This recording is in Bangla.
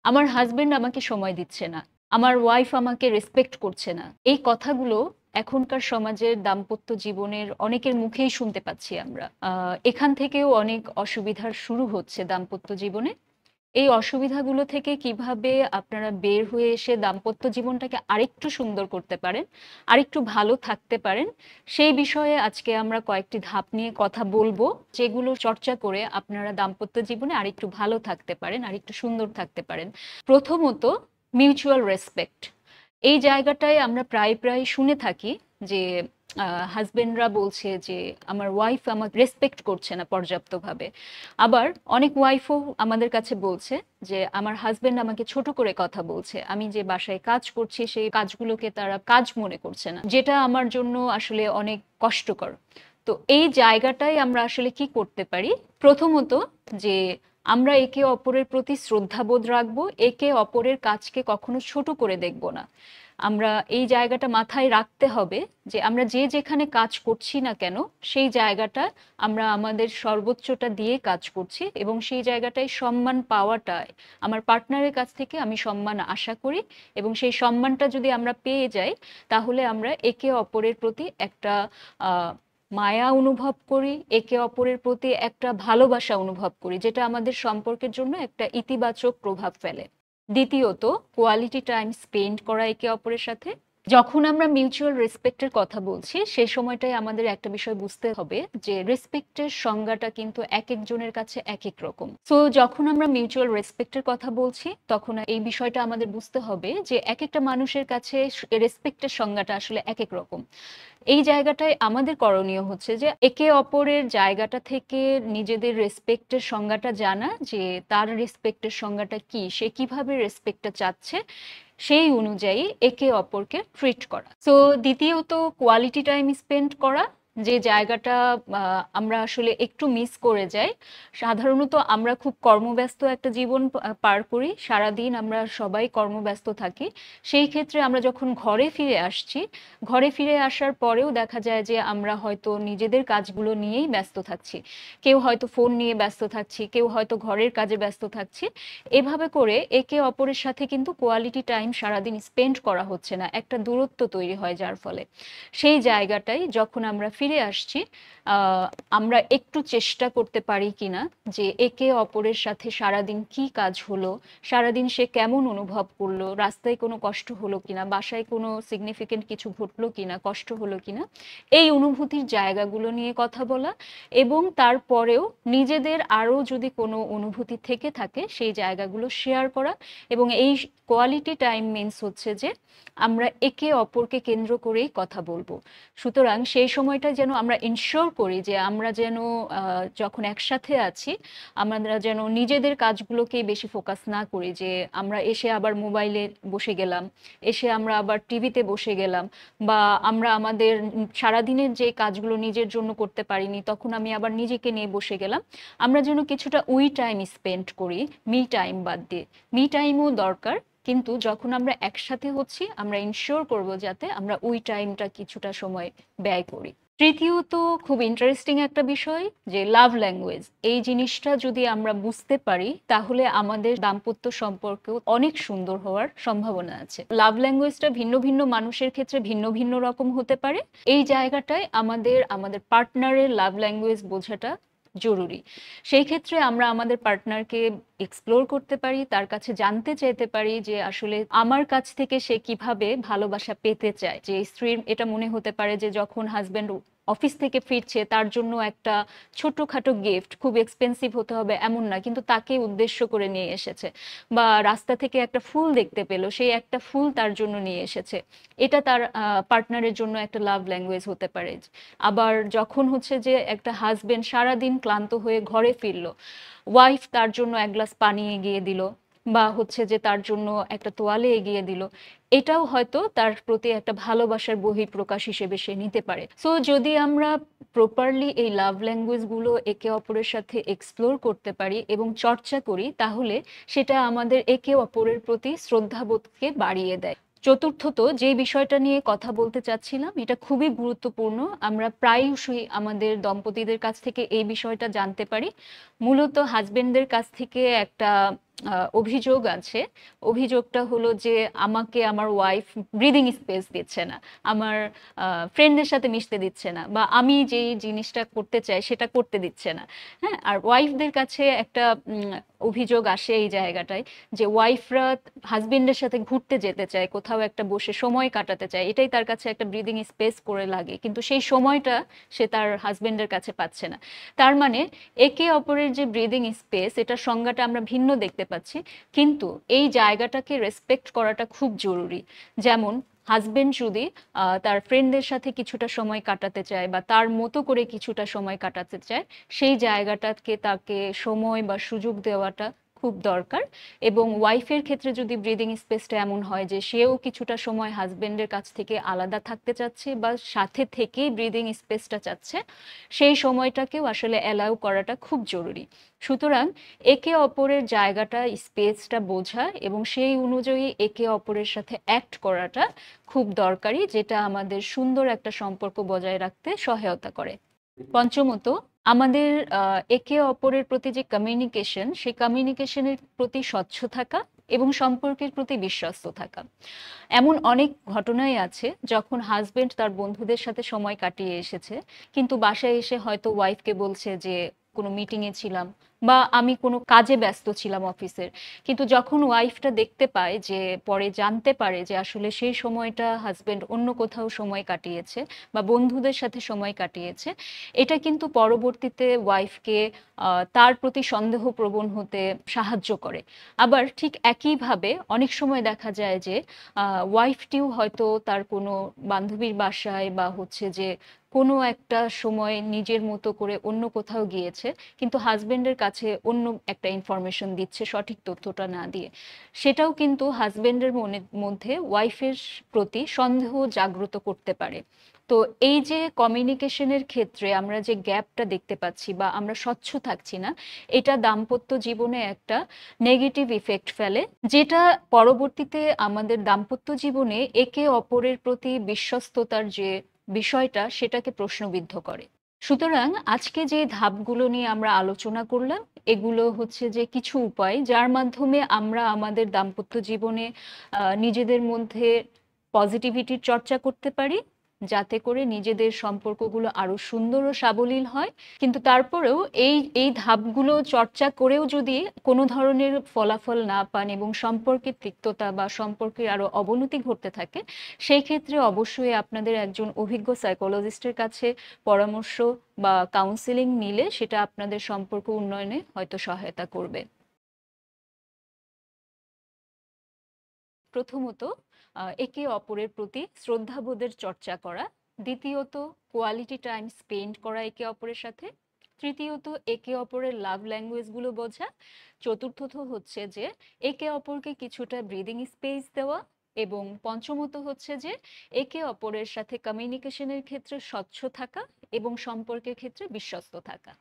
আমার হাসব্যান্ড আমাকে সময় দিচ্ছে না। আমার ওয়াইফ আমাকে রেসপেক্ট করছে না। এই কথাগুলো এখনকার সমাজের দাম্পত্য জীবনের অনেকের মুখেই শুনতে পাচ্ছি আমরা। এখান থেকেও অনেক অসুবিধার শুরু হচ্ছে দাম্পত্য জীবনে। এই অসুবিধাগুলো থেকে কিভাবে আপনারা বের হয়ে এসে দাম্পত্য জীবনটাকে আরেকটু সুন্দর করতে পারেন, আরেকটু ভালো থাকতে পারেন, সেই বিষয়ে আজকে আমরা কয়েকটি ধাপ নিয়ে কথা বলবো, যেগুলো চর্চা করে আপনারা দাম্পত্য জীবনে আরেকটু ভালো থাকতে পারেন, আরেকটু সুন্দর থাকতে পারেন। প্রথমত, মিউচুয়াল রেসপেক্ট। এই জায়গাটায় আমরা প্রায় শুনে থাকি যে হাজবেন্ডরা বলছে যে আমার ওয়াইফ আমাকে রেসপেক্ট করছে না পর্যাপ্তভাবে। আবার অনেক ওয়াইফও আমাদের কাছে বলছে যে আমার হাজবেন্ড আমাকে ছোট করে কথা বলছে, আমি যে বাসায় কাজ করছি সেই কাজগুলোকে তারা কাজ মনে করছে না, যেটা আমার জন্য আসলে অনেক কষ্টকর। তো এই জায়গাটায় আমরা আসলে কি করতে পারি? প্রথমত, যে আমরা একে অপরের প্রতি শ্রদ্ধাবোধ রাখবো, একে অপরের কাজকে কখনো ছোট করে দেখব না। আমরা এই জায়গাটা মাথায় রাখতে হবে যে আমরা যে যেখানে কাজ করছি না কেন, সেই জায়গাটা আমরা আমাদের সর্বোচ্চটা দিয়ে কাজ করছি, এবং সেই জায়গাটায় সম্মান পাওয়াটাই আমার পার্টনারের কাছ থেকে আমি সম্মান আশা করি, এবং সেই সম্মানটা যদি আমরা পেয়ে যাই তাহলে আমরা একে অপরের প্রতি একটা মায়া অনুভব করি, একে অপরের প্রতি একটা ভালোবাসা অনুভব করি, যেটা আমাদের সম্পর্কের জন্য একটা ইতিবাচক প্রভাব ফেলে। দ্বিতীয়ত, কোয়ালিটি টাইম স্পেন্ড করা একে অপরের সাথে। যখন আমরা মিউচুয়াল রেসপেক্টের কথা বলছি সেই সময়টাই আমাদের একটা বিষয় বুঝতে হবে যে রেসপেক্টের সংজ্ঞাটা কিন্তু এক একজনের কাছে এক এক রকম। সো যখন আমরা মিউচুয়াল রেসপেক্টের কথা বলছি তখন এই বিষয়টা আমাদের বুঝতে হবে যে এক একটা মানুষের কাছে রেসপেক্টের সংজ্ঞাটা আসলে এক এক রকম। এই জায়গাটায় আমাদের করণীয় হচ্ছে যে একে অপরের জায়গাটা থেকে নিজেদের রেসপেক্টের সংজ্ঞাটা জানা, যে তার রেসপেক্টের সংজ্ঞাটা কি, সে কিভাবে রেসপেক্টটা চাচ্ছে, সেই অনুযায়ী একে অপরকে ট্রিট করা। সো দ্বিতীয়ত, কোয়ালিটি টাইম স্পেন্ড করা, যে জায়গাটা আমরা আসলে একটু মিস করে যাই। সাধারণত আমরা খুব কর্মব্যস্ত একটা জীবন পার করি, সারাদিন আমরা সবাই কর্মব্যস্ত থাকি। সেই ক্ষেত্রে আমরা যখন ঘরে ফিরে আসছি, ঘরে ফিরে আসার পরেও দেখা যায় যে আমরা হয়তো নিজেদের কাজগুলো নিয়েই ব্যস্ত থাকছি, কেউ হয়তো ফোন নিয়ে ব্যস্ত থাকছি, কেউ হয়তো ঘরের কাজে ব্যস্ত থাকছি। এভাবে করে একে অপরের সাথে কিন্তু কোয়ালিটি টাইম সারাদিন স্পেন্ড করা হচ্ছে না, একটা দূরত্ব তৈরি হয়, যার ফলে সেই জায়গাটাই যখন আমরা ফিরে আসছি আমরা একটু চেষ্টা করতে পারি কিনা যে একে অপরের সাথে সারাদিন কি কাজ হলো, সারাদিন সে কেমন অনুভব করলো, রাস্তায় কোনো কষ্ট হলো কিনা, বাসায় কোনো সিগনিফিকেন্ট কিছু ঘটলো কিনা, কষ্ট হলো কিনা, এই অনুভূতির জায়গাগুলো নিয়ে কথা বলা, এবং তারপরেও নিজেদের আরও যদি কোনো অনুভূতি থেকে থাকে সেই জায়গাগুলো শেয়ার করা। এবং এই কোয়ালিটি টাইম মিন্স হচ্ছে যে আমরা একে অপরকে কেন্দ্র করেই কথা বলবো। সুতরাং সেই সময়টা যেন আমরা ইনশিওর করি যে আমরা যেন যখন একসাথে আছি আমরা যেন নিজেদের কাজগুলোকেই বেশি ফোকাস না করি, যে আমরা এসে আবার মোবাইলে বসে গেলাম, এসে আমরা আবার টিভিতে বসে গেলাম, বা আমরা আমাদের সারাদিনের যে কাজগুলো নিজের জন্য করতে পারিনি তখন আমি আবার নিজেকে নিয়ে বসে গেলাম। আমরা যেন কিছুটা উই টাইম স্পেন্ড করি, মি টাইম বাদ দিয়ে। মি টাইমও দরকার, কিন্তু যখন আমরা একসাথে হচ্ছি আমরা ইনশিওর করব যাতে আমরা ওই টাইমটা কিছুটা সময় ব্যয় করি। তৃতীয়ত, খুব ইন্টারেস্টিং একটা বিষয়, যে লাভ ল্যাঙ্গুয়েজ। এই জিনিসটা যদি আমরা বুঝতে পারি তাহলে আমাদের দাম্পত্য সম্পর্ক অনেক সুন্দর হওয়ার সম্ভাবনা আছে। লাভ ল্যাঙ্গুয়েজটা ভিন্ন ভিন্ন মানুষের ক্ষেত্রে ভিন্ন ভিন্ন রকম হতে পারে। এই জায়গাটায় আমাদের আমাদের পার্টনারের লাভ ল্যাঙ্গুয়েজ বোঝাটা জরুরি। সেই ক্ষেত্রে আমরা আমাদের পার্টনারকে এক্সপ্লোর করতে পারি, তার কাছে জানতে চাইতে পারি যে আসলে আমার কাছ থেকে সে কিভাবে ভালোবাসা পেতে চায়। যে স্ত্রীর এটা মনে হতে পারে যে যখন হাজব্যান্ড অফিস থেকে ফিরছে তার জন্য একটা ছোটখাটো গিফট, খুব এক্সপেন্সিভ হতে হবে এমন না, কিন্তু তাকে উদ্দেশ্য করে নিয়ে এসেছে, বা রাস্তা থেকে একটা ফুল দেখতে পেলো, সেই একটা ফুল তার জন্য নিয়ে এসেছে, এটা তার পার্টনারের জন্য একটা লাভ ল্যাঙ্গুয়েজ হতে পারে। আবার যখন হচ্ছে যে একটা হাজবেন্ড সারাদিন ক্লান্ত হয়ে ঘরে ফিরলো, ওয়াইফ তার জন্য এক গ্লাস পানি এগিয়ে দিল, বা হচ্ছে যে তার জন্য একটা তোয়ালে এগিয়ে দিল, এটাও হয়তো তার প্রতি একটা ভালোবাসার বহিঃপ্রকাশ হিসেবে সে নিতে পারে। সো যদি আমরা প্রপারলি এই লাভ ল্যাঙ্গুয়েজ গুলো একে অপরের সাথে এক্সপ্লোর করতে পারি এবং চর্চা করি, তাহলে সেটা আমাদের একে অপরের প্রতি শ্রদ্ধাবোধকে বাড়িয়ে দেয়। চতুর্থত, যে বিষয়টা নিয়ে কথা বলতে চাচ্ছিলাম এটা খুবই গুরুত্বপূর্ণ, আমরা প্রায়শই আমাদের দম্পতিদের কাছ থেকে এই বিষয়টা জানতে পারি। মূলত হাজবেন্ডদের কাছ থেকে একটা অভিযোগ আছে। অভিযোগটা হলো যে আমাকে আমার ওয়াইফ ব্রিদিং স্পেস দিচ্ছে না। আমার ফ্রেন্ডদের সাথে মিশতে দিচ্ছে না বা আমি যেই জিনিসটা করতে চাই সেটা করতে দিচ্ছে না। হ্যাঁ? আর ওয়াইফদের কাছে একটা অভিযোগ আসে এই জায়গাটায় যে ওয়াইফরা হাসব্যান্ডের সাথে ঘুরতে যেতে চায়, কোথাও একটা বসে সময় কাটাতে চায়। এটাই তার কাছে একটা ব্রিদিং স্পেস করে লাগে। কিন্তু সেই সময়টা সে তার হাসব্যান্ডের কাছে পাচ্ছে না। তার মানে একে অপরের যে ব্রিদিং স্পেস এটার সংজ্ঞাটা আমরা ভিন্ন দেখতে পাচ্ছি, কিন্তু এই জায়গাটাকে রেসপেক্ট করাটা খুব জরুরি। যেমন হাজবেন্ড যদি তার ফ্রেন্ডদের সাথে কিছুটা সময় কাটাতে চায় বা তার মতো করে কিছুটা সময় কাটাতে চায়, সেই জায়গাটাকে তাকে সময় বা সুযোগ দেওয়াটা খুব দরকার। এবং ওয়াইফের ক্ষেত্রে যদি ব্রিদিং স্পেসটা এমন হয় যে সেও কিছুটা সময় হাজবেন্ডের কাছ থেকে আলাদা থাকতে চাচ্ছে বা সাথে থেকেই ব্রিদিং স্পেসটা চাচ্ছে, সেই সময়টাকেও আসলে অ্যালাউ করাটা খুব জরুরি। সুতরাং একে অপরের জায়গাটা স্পেসটা বোঝা এবং সেই অনুযায়ী একে অপরের সাথে অ্যাক্ট করাটা খুব দরকারি, যেটা আমাদের সুন্দর একটা সম্পর্ক বজায় রাখতে সহায়তা করে। পঞ্চমত, আমাদের একে অপরের প্রতি যে কমিউনিকেশন, সেই কমিউনিকেশনের প্রতি স্বচ্ছ থাকা এবং সম্পর্কের প্রতি বিশ্বস্ত থাকা। এমন অনেক ঘটনাই আছে যখন হাজবেন্ড তার বন্ধুদের সাথে সময় কাটিয়ে এসেছে, কিন্তু বাসায় এসে হয়তো ওয়াইফকে বলছে যে কোনো মিটিংয়ে ছিলাম বা আমি কোনো কাজে ব্যস্ত ছিলাম অফিসের। কিন্তু যখন ওয়াইফটা দেখতে পায়, যে পরে জানতে পারে যে আসলে সেই সময়টা হাজবেন্ড অন্য কোথাও সময় কাটিয়েছে বা বন্ধুদের সাথে সময় কাটিয়েছে, এটা কিন্তু পরবর্তীতে ওয়াইফকে তার প্রতি সন্দেহপ্রবণ হতে সাহায্য করে। আবার ঠিক একইভাবে অনেক সময় দেখা যায় যে ওয়াইফটিও হয়তো তার কোনো বান্ধবীর বাসায় বা হচ্ছে যে কোনো একটা সময় নিজের মতো করে অন্য কোথাও গিয়েছে, কিন্তু হাজবেন্ডের কাছে অন্য একটা ইনফরমেশন দিচ্ছে সঠিক তথ্যটা না দিয়ে। সেটাও কিন্তু হাজবেন্ডের মধ্যে ওয়াইফের প্রতি সন্দেহ জাগ্রত করতে পারে। তো এই যে কমিউনিকেশনের ক্ষেত্রে আমরা যে গ্যাপটা দেখতে পাচ্ছি বা আমরা স্বচ্ছ থাকছি না, এটা দাম্পত্য জীবনে একটা নেগেটিভ ইফেক্ট ফেলে, যেটা পরবর্তীতে আমাদের দাম্পত্য জীবনে একে অপরের প্রতি বিশ্বস্ততার যে বিষয়টা সেটাকে প্রশ্নবিদ্ধ করে। সুতরাং আজকে যে ধাপগুলো নিয়ে আমরা আলোচনা করলাম, এগুলো হচ্ছে যে কিছু উপায় যার মাধ্যমে আমরা আমাদের দাম্পত্য জীবনে নিজেদের মধ্যে পজিটিভিটির চর্চা করতে পারি, যাতে করে নিজেদের সম্পর্কগুলো আরো সুন্দর ও সাবলীল হয়। কিন্তু তারপরেও এই এই ধাপগুলো চর্চা করেও যদি কোনো ধরনের ফলাফল না পান এবং সম্পর্কের তিক্ততা বা সম্পর্কের আরো অবনতি ঘটতে থাকে, সেই ক্ষেত্রে অবশ্যই আপনাদের একজন অভিজ্ঞ সাইকোলজিস্টের কাছে পরামর্শ বা কাউন্সেলিং নিলে সেটা আপনাদের সম্পর্ক উন্নয়নে হয়তো সহায়তা করবে। প্রথমত, একে অপরের প্রতি শ্রদ্ধাবোধের চর্চা করা। দ্বিতীয়ত, কোয়ালিটি টাইম স্পেন্ড করা একে অপরের সাথে। তৃতীয়ত, একে অপরের লাভ ল্যাঙ্গুয়েজগুলো বোঝা। চতুর্থত হচ্ছে যে একে অপরকে কিছুটা ব্রিদিং স্পেস দেওয়া। এবং পঞ্চমত হচ্ছে যে একে অপরের সাথে কমিউনিকেশনের ক্ষেত্রে স্বচ্ছ থাকা এবং সম্পর্কের ক্ষেত্রে বিশ্বস্ত থাকা।